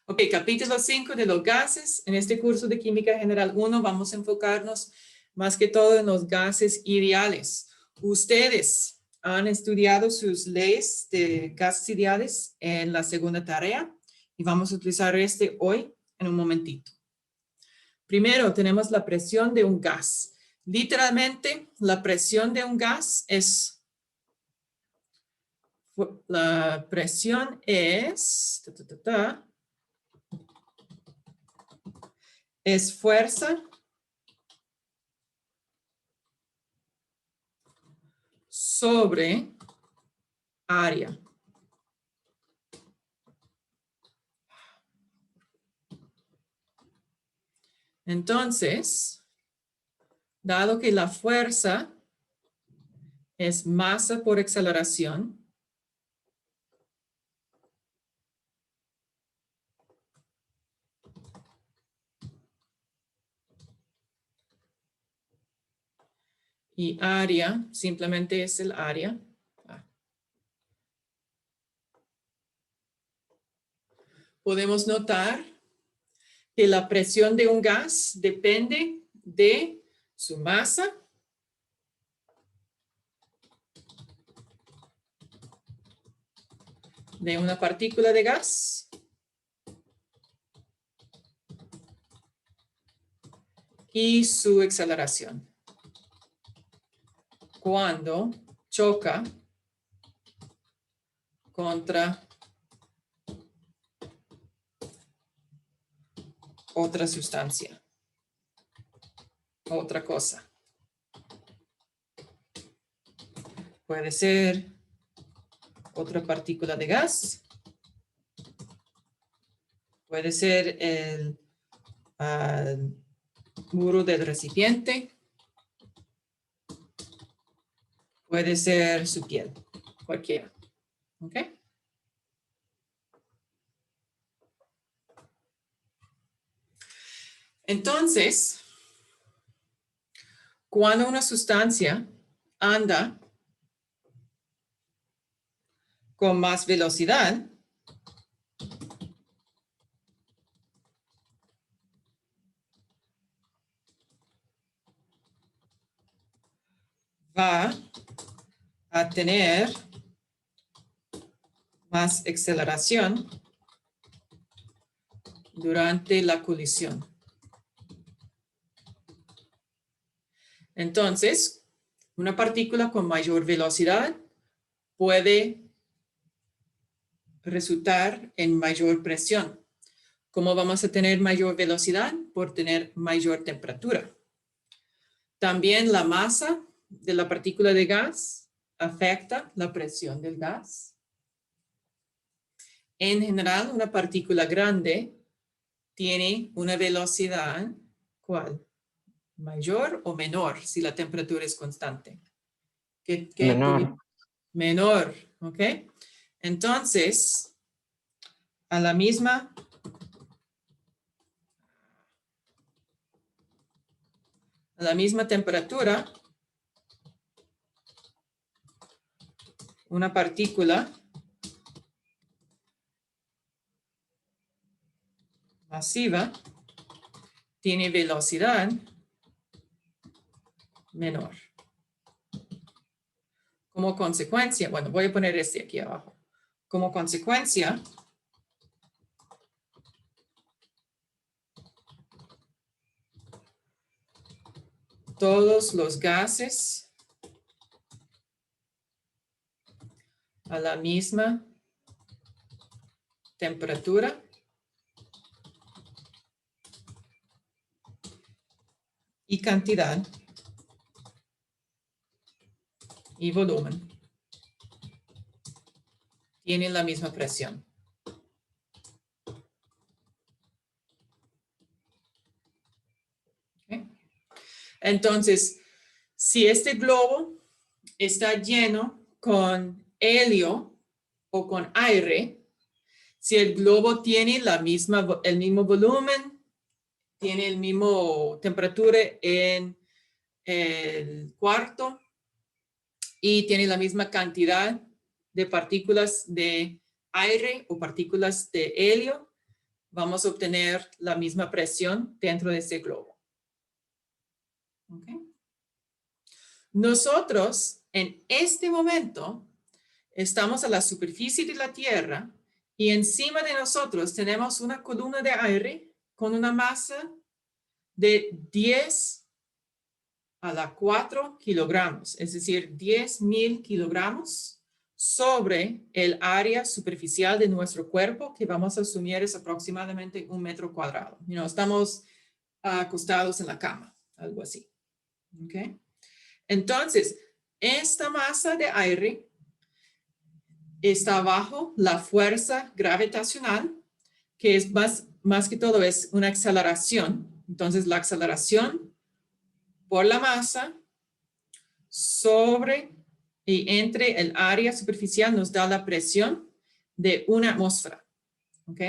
Ok, capítulo 5 de los gases. En este curso de Química General 1 vamos a enfocarnos más que todo en los gases ideales. Ustedes han estudiado sus leyes de gases ideales en la segunda tarea y vamos a utilizar este hoy en un momentito. Primero tenemos la presión de un gas. Literalmente la presión de un gas es... La presión es... es fuerza sobre área. Entonces, dado que la fuerza es masa por aceleración, y área simplemente es el área. Podemos notar que la presión de un gas depende de su masa de una partícula de gas y su aceleración cuando choca contra otra sustancia, otra cosa. Puede ser otra partícula de gas, puede ser el muro del recipiente, puede ser su piel, cualquiera. ¿Ok? Entonces, cuando una sustancia anda con más velocidad, va a tener más aceleración durante la colisión. Entonces, una partícula con mayor velocidad puede resultar en mayor presión. ¿Cómo vamos a tener mayor velocidad? Por tener mayor temperatura. También la masa de la partícula de gas afecta la presión del gas. En general, una partícula grande tiene una velocidad, ¿cuál? ¿Mayor o menor si la temperatura es constante? Menor. Menor, ¿ok? Entonces, a la misma temperatura, una partícula masiva tiene velocidad menor. Como consecuencia, bueno, voy a poner este aquí abajo. Como consecuencia, todos los gases a la misma temperatura y cantidad y volumen tienen la misma presión. ¿Okay? Entonces, si este globo está lleno con helio o con aire, si el globo tiene el mismo volumen, tiene el mismo temperatura en el cuarto y tiene la misma cantidad de partículas de aire o partículas de helio, vamos a obtener la misma presión dentro de este globo. ¿Okay? Nosotros, en este momento, estamos a la superficie de la Tierra y encima de nosotros tenemos una columna de aire con una masa de 10 a la 4 kilogramos, es decir, 10,000 kilogramos sobre el área superficial de nuestro cuerpo, que vamos a asumir es aproximadamente 1 metro cuadrado. Estamos acostados en la cama, algo así. ¿Okay? Entonces, esta masa de aire está bajo la fuerza gravitacional, que es más que todo es una aceleración. Entonces, la aceleración por la masa sobre y entre el área superficial nos da la presión de una atmósfera. ¿Ok?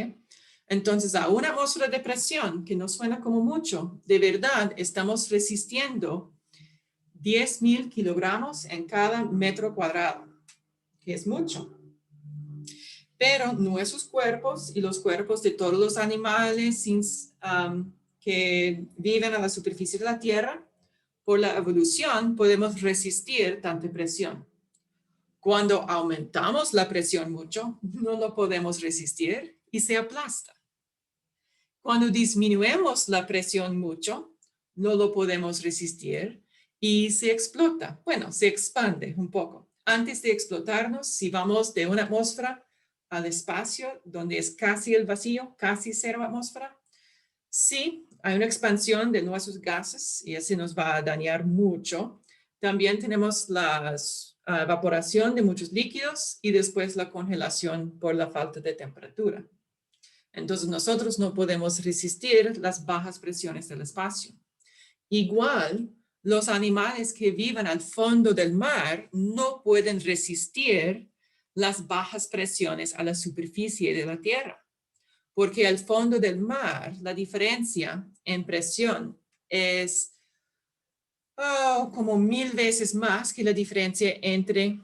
Entonces, a una atmósfera de presión, que no suena como mucho, de verdad estamos resistiendo 10,000 kilogramos en cada metro cuadrado, que es mucho. Pero nuestros cuerpos y los cuerpos de todos los animales que viven a la superficie de la Tierra, por la evolución podemos resistir tanta presión. Cuando aumentamos la presión mucho, no lo podemos resistir y se aplasta. Cuando disminuimos la presión mucho, no lo podemos resistir y se explota. Bueno, se expande un poco. Antes de explotarnos, si vamos de una atmósfera al espacio, donde es casi el vacío, casi cero atmósfera, sí, hay una expansión de nuestros gases y ese nos va a dañar mucho. También tenemos la evaporación de muchos líquidos y después la congelación por la falta de temperatura. Entonces nosotros no podemos resistir las bajas presiones del espacio. Igual, los animales que viven al fondo del mar no pueden resistir las bajas presiones a la superficie de la Tierra. Porque al fondo del mar, la diferencia en presión es como 1000 veces más que la diferencia entre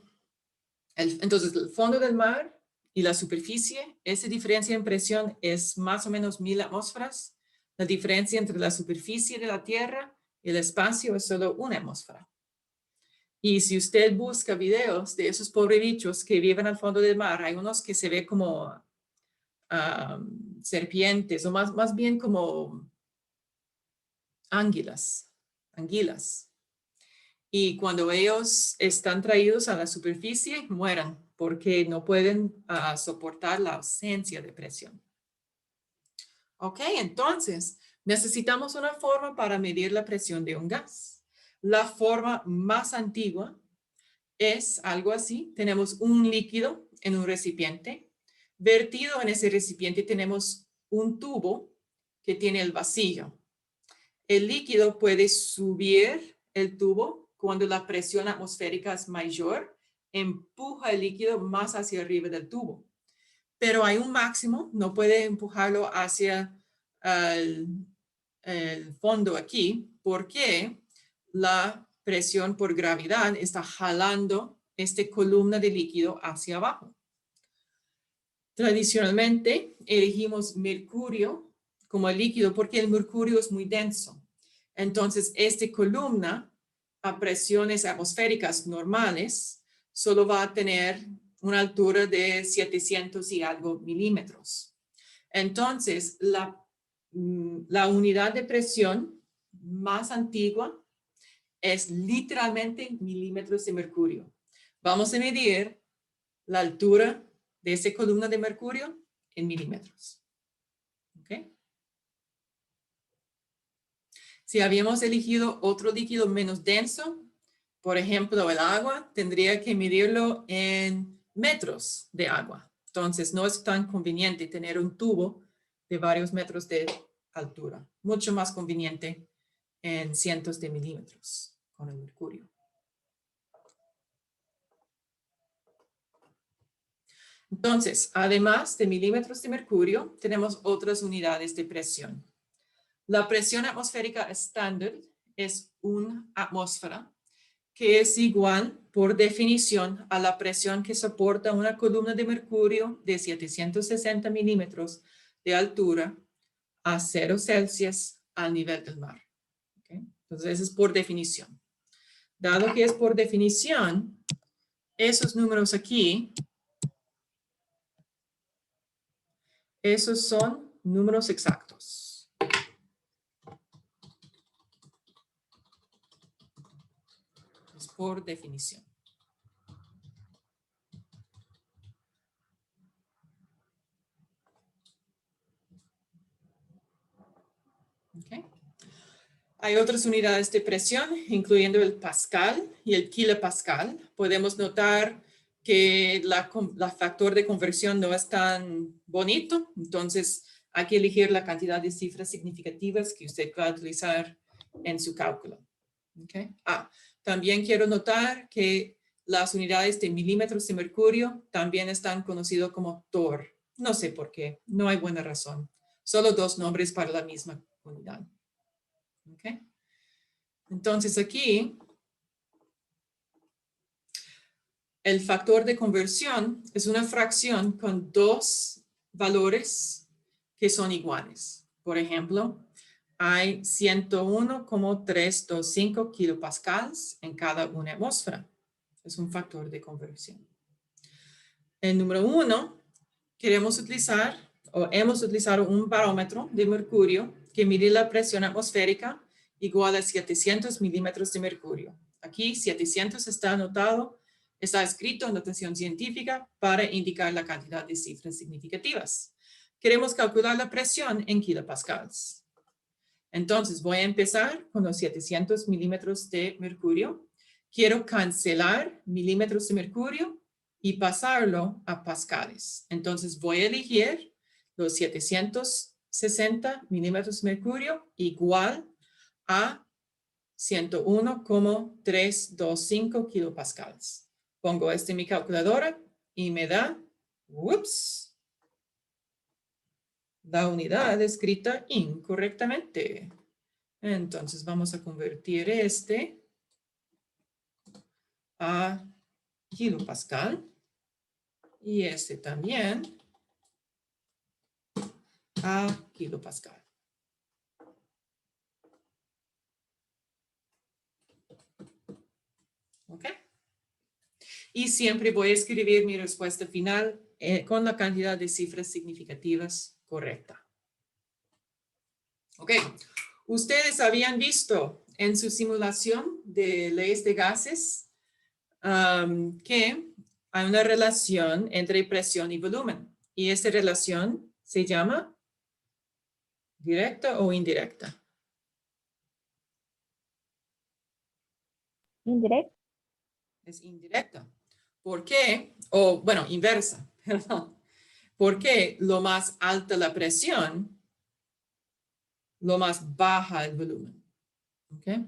entonces el fondo del mar y la superficie. Esa diferencia en presión es más o menos 1000 atmósferas. La diferencia entre la superficie de la Tierra y el espacio es solo 1 atmósfera. Y si usted busca videos de esos pobres bichos que viven al fondo del mar, hay unos que se ve como serpientes, o más bien como anguilas. Y cuando ellos están traídos a la superficie, mueren porque no pueden soportar la ausencia de presión. Ok, entonces necesitamos una forma para medir la presión de un gas. La forma más antigua es algo así. Tenemos un líquido en un recipiente. Vertido en ese recipiente tenemos un tubo que tiene el vacío. El líquido puede subir el tubo cuando la presión atmosférica es mayor, empuja el líquido más hacia arriba del tubo. Pero hay un máximo, no puede empujarlo hacia el fondo aquí, porque la presión por gravedad está jalando esta columna de líquido hacia abajo. Tradicionalmente elegimos mercurio como el líquido porque el mercurio es muy denso. Entonces, esta columna a presiones atmosféricas normales solo va a tener una altura de 700 y algo milímetros. Entonces, la unidad de presión más antigua es literalmente milímetros de mercurio. Vamos a medir la altura de esa columna de mercurio en milímetros. ¿Okay? Si habíamos elegido otro líquido menos denso, por ejemplo el agua, tendría que medirlo en metros de agua. Entonces no es tan conveniente tener un tubo de varios metros de altura. Mucho más conveniente en cientos de milímetros con el mercurio. Entonces, además de milímetros de mercurio, tenemos otras unidades de presión. La presión atmosférica estándar es una atmósfera que es igual por definición a la presión que soporta una columna de mercurio de 760 milímetros de altura a 0 Celsius al nivel del mar. ¿Okay? Entonces, eso es por definición. Dado que es por definición, esos números aquí, esos son números exactos. Es por definición. Okay. Hay otras unidades de presión, incluyendo el pascal y el kilopascal. Podemos notar que la factor de conversión no es tan bonito, entonces hay que elegir la cantidad de cifras significativas que usted va a utilizar en su cálculo. Okay. También quiero notar que las unidades de milímetros de mercurio también están conocidos como torr. No sé por qué, no hay buena razón. Solo 2 nombres para la misma unidad. Okay. Entonces aquí, el factor de conversión es una fracción con 2 valores que son iguales. Por ejemplo, hay 101,325 kilopascales en cada una atmósfera. Es un factor de conversión. El número 1, queremos utilizar o hemos utilizado un barómetro de mercurio que mide la presión atmosférica igual a 700 milímetros de mercurio. Aquí 700 está anotado, está escrito en notación científica para indicar la cantidad de cifras significativas. Queremos calcular la presión en kilopascales. Entonces voy a empezar con los 700 milímetros de mercurio. Quiero cancelar milímetros de mercurio y pasarlo a pascales. Entonces voy a elegir los 760 milímetros de mercurio igual a 101,325 kilopascales. Pongo esto en mi calculadora y me da, la unidad escrita incorrectamente. Entonces vamos a convertir este a kilopascal y este también a kilopascal. ¿Ok? Y siempre voy a escribir mi respuesta final con la cantidad de cifras significativas correcta. Ok. Ustedes habían visto en su simulación de leyes de gases que hay una relación entre presión y volumen. Y esa relación se llama directa o indirecta. Indirecta. Es indirecta. ¿Por qué? O bueno, inversa, perdón. Porque lo más alta la presión, lo más baja el volumen. ¿Okay?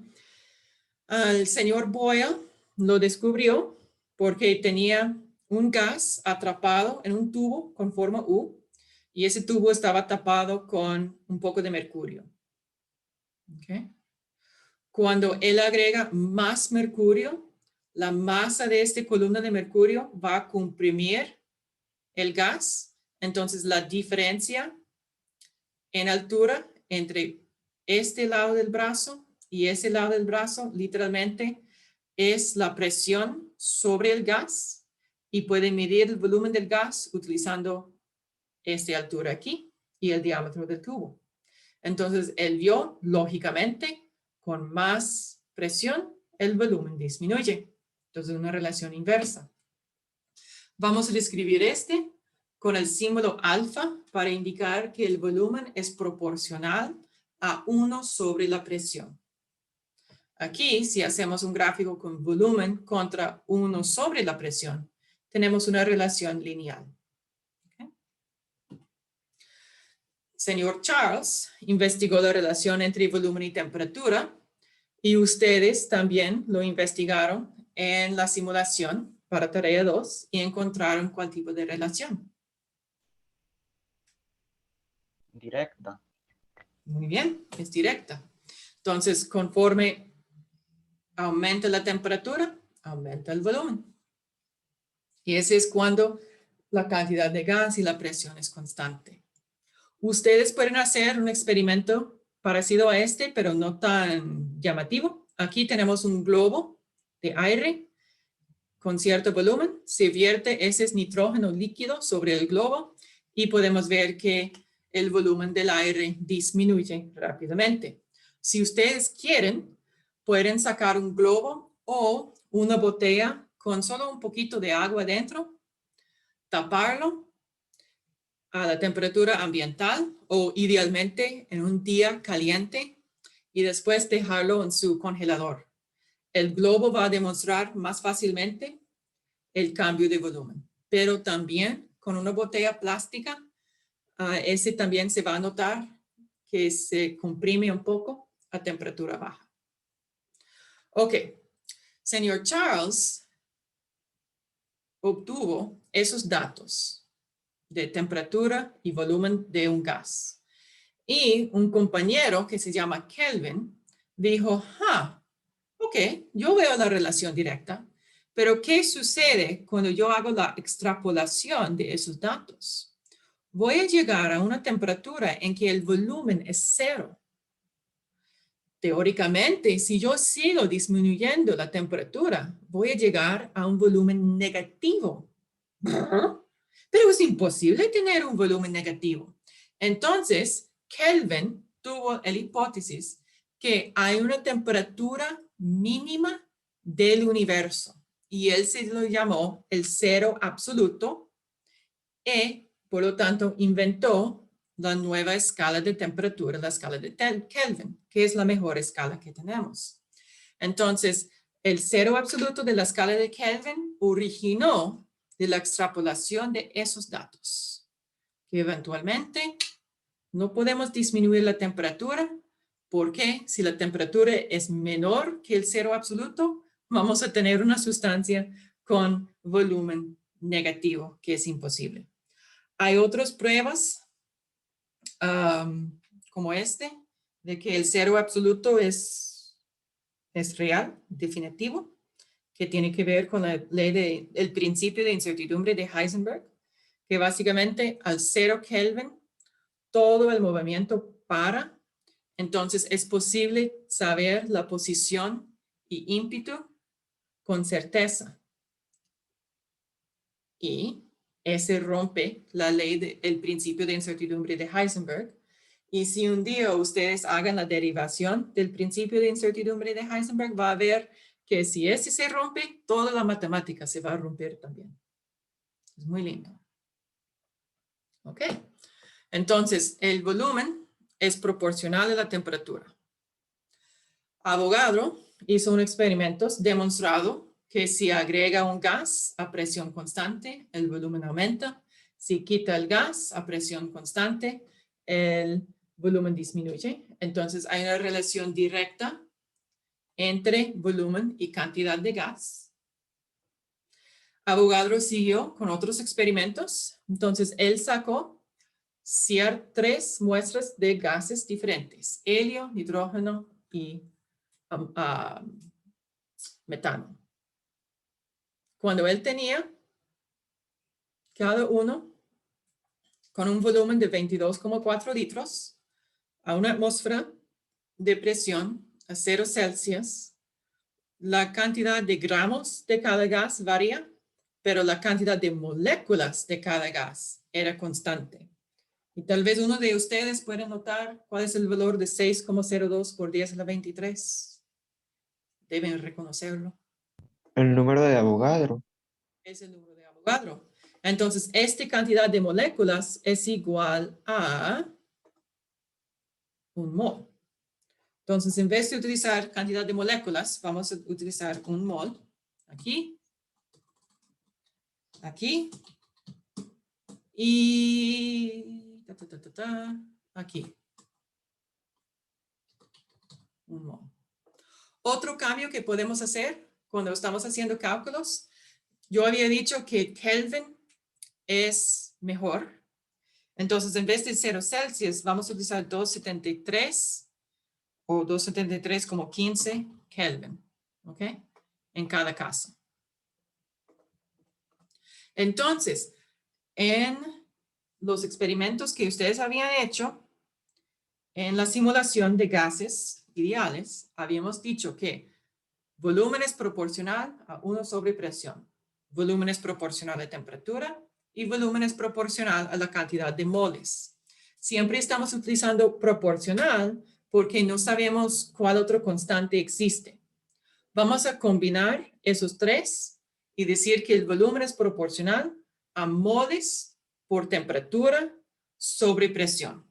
El señor Boyle lo descubrió porque tenía un gas atrapado en un tubo con forma U y ese tubo estaba tapado con un poco de mercurio. ¿Okay? Cuando él agrega más mercurio, la masa de esta columna de mercurio va a comprimir el gas. Entonces la diferencia en altura entre este lado del brazo y ese lado del brazo literalmente es la presión sobre el gas y puede medir el volumen del gas utilizando esta altura aquí y el diámetro del tubo. Entonces él vio lógicamente con más presión el volumen disminuye. Entonces una relación inversa. Vamos a describir este con el símbolo alfa para indicar que el volumen es proporcional a 1 sobre la presión. Aquí, si hacemos un gráfico con volumen contra 1 sobre la presión, tenemos una relación lineal. ¿Okay? Señor Charles investigó la relación entre volumen y temperatura y ustedes también lo investigaron en la simulación para tarea 2 y encontraron cuál tipo de relación. Directa. Muy bien, es directa. Entonces, conforme aumenta la temperatura, aumenta el volumen. Y ese es cuando la cantidad de gas y la presión es constante. Ustedes pueden hacer un experimento parecido a este, pero no tan llamativo. Aquí tenemos un globo de aire con cierto volumen. Se vierte ese nitrógeno líquido sobre el globo y podemos ver que el volumen del aire disminuye rápidamente. Si ustedes quieren, pueden sacar un globo o una botella con solo un poquito de agua dentro, taparlo a la temperatura ambiental o idealmente en un día caliente y después dejarlo en su congelador. El globo va a demostrar más fácilmente el cambio de volumen, pero también con una botella plástica, ese también se va a notar que se comprime un poco a temperatura baja. Ok, señor Charles obtuvo esos datos de temperatura y volumen de un gas. Y un compañero que se llama Kelvin dijo, ok, yo veo la relación directa, pero ¿qué sucede cuando yo hago la extrapolación de esos datos? Voy a llegar a una temperatura en que el volumen es cero. Teóricamente, si yo sigo disminuyendo la temperatura, voy a llegar a un volumen negativo. Pero es imposible tener un volumen negativo. Entonces, Kelvin tuvo la hipótesis que hay una temperatura mínima del universo y él se lo llamó el cero absoluto y por lo tanto inventó la nueva escala de temperatura, la escala de Kelvin, que es la mejor escala que tenemos. Entonces, el cero absoluto de la escala de Kelvin originó de la extrapolación de esos datos, que eventualmente no podemos disminuir la temperatura, porque si la temperatura es menor que el cero absoluto, vamos a tener una sustancia con volumen negativo, que es imposible. Hay otras pruebas como de que el cero absoluto es real, definitivo, que tiene que ver con la ley del principio de incertidumbre de Heisenberg, que básicamente al 0 Kelvin todo el movimiento para. Entonces es posible saber la posición y ímpetu con certeza. Y ese rompe la ley del principio de incertidumbre de Heisenberg. Y si un día ustedes hagan la derivación del principio de incertidumbre de Heisenberg, va a ver que si ese se rompe, toda la matemática se va a romper también. Es muy lindo. Ok. Entonces, el volumen es proporcional a la temperatura. Avogadro hizo un experimento demostrado que si agrega un gas a presión constante, el volumen aumenta. Si quita el gas a presión constante, el volumen disminuye. Entonces, hay una relación directa entre volumen y cantidad de gas. Avogadro siguió con otros experimentos. Entonces, él sacó 3 muestras de gases diferentes: helio, nitrógeno y metano. Cuando él tenía cada uno con un volumen de 22,4 litros a una atmósfera de presión a 0 Celsius, la cantidad de gramos de cada gas varía, pero la cantidad de moléculas de cada gas era constante. Y tal vez uno de ustedes puede notar cuál es el valor de 6,02 por 10 a la 23. Deben reconocerlo. El número de Avogadro. Es el número de Avogadro. Entonces, esta cantidad de moléculas es igual a un mol. Entonces, en vez de utilizar cantidad de moléculas, vamos a utilizar un mol. Aquí. Aquí. Y aquí. Un mol. Otro cambio que podemos hacer cuando estamos haciendo cálculos, yo había dicho que Kelvin es mejor. Entonces, en vez de 0 Celsius, vamos a utilizar 273 o 273 como 15 Kelvin, ¿ok? En cada caso. Entonces, en los experimentos que ustedes habían hecho en la simulación de gases ideales, habíamos dicho que volumen es proporcional a 1 sobre presión. Volumen es proporcional a temperatura y volumen es proporcional a la cantidad de moles. Siempre estamos utilizando proporcional porque no sabemos cuál otro constante existe. Vamos a combinar esos tres y decir que el volumen es proporcional a moles por temperatura sobre presión.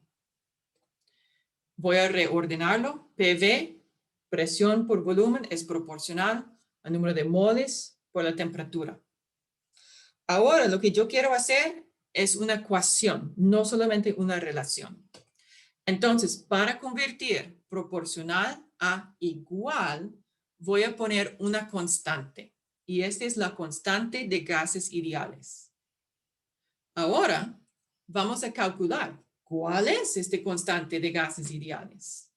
Voy a reordenarlo. PV, presión por volumen, es proporcional al número de moles por la temperatura. Ahora lo que yo quiero hacer es una ecuación, no solamente una relación. Entonces, para convertir proporcional a igual, voy a poner una constante. Y esta es la constante de gases ideales. Ahora, vamos a calcular cuál es este constante de gases ideales.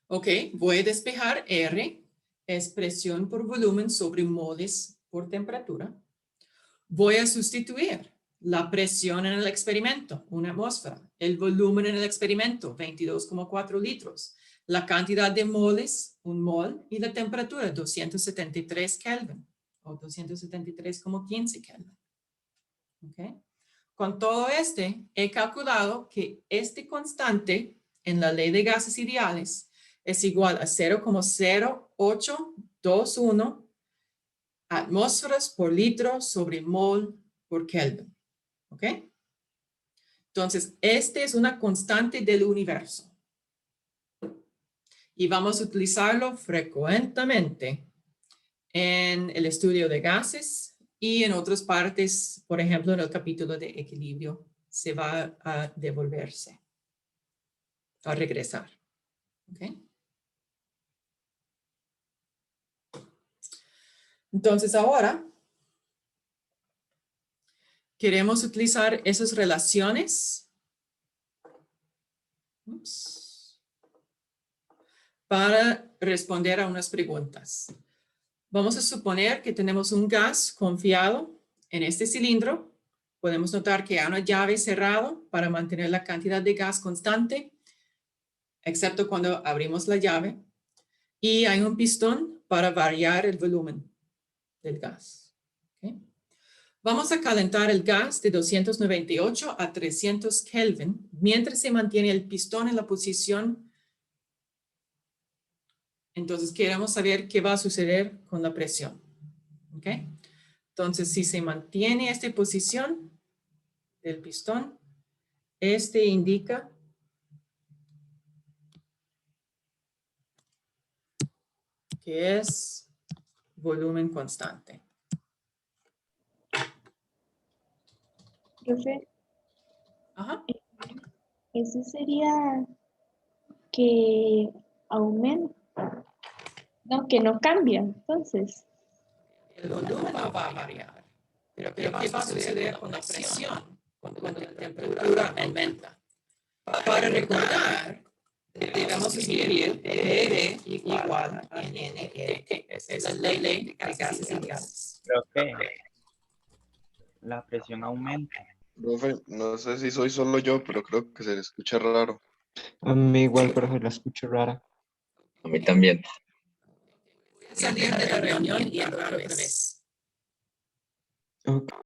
Ok, voy a despejar R, es presión por volumen sobre moles por temperatura. Voy a sustituir la presión en el experimento, 1 atmósfera. El volumen en el experimento, 22,4 litros. La cantidad de moles, 1 mol. Y la temperatura, 273 Kelvin. O 273,15 Kelvin. ¿Ok? Con todo he calculado que este constante en la ley de gases ideales es igual a 0,0821 atmósferas por litro sobre mol por Kelvin. ¿Ok? Entonces, esta es una constante del universo. Y vamos a utilizarlo frecuentemente en el estudio de gases y en otras partes, por ejemplo, en el capítulo de equilibrio, se va a devolverse, a regresar. ¿Ok? Entonces, ahora queremos utilizar esas relaciones para responder a unas preguntas. Vamos a suponer que tenemos un gas confiado en este cilindro. Podemos notar que hay una llave cerrada para mantener la cantidad de gas constante, excepto cuando abrimos la llave. Y hay un pistón para variar el volumen del gas. ¿Okay? Vamos a calentar el gas de 298 a 300 Kelvin mientras se mantiene el pistón en la posición. Entonces queremos saber qué va a suceder con la presión. ¿Ok? Entonces si se mantiene esta posición del pistón, este indica que es volumen constante. Profe, Ajá. eso sería que aumenta, no, que no cambia, entonces. El volumen no va a variar, pero ¿qué va a suceder con la presión cuando la temperatura aumenta? Para recordar, debemos escribir PV igual a NET. Esa es la ley de gases ideales. Creo que la presión aumenta. Profe, no sé si soy solo yo, pero creo que se le escucha raro. A mí igual, pero se la escucho rara. A mí también. Salir de la reunión y entrar otra vez. Ok.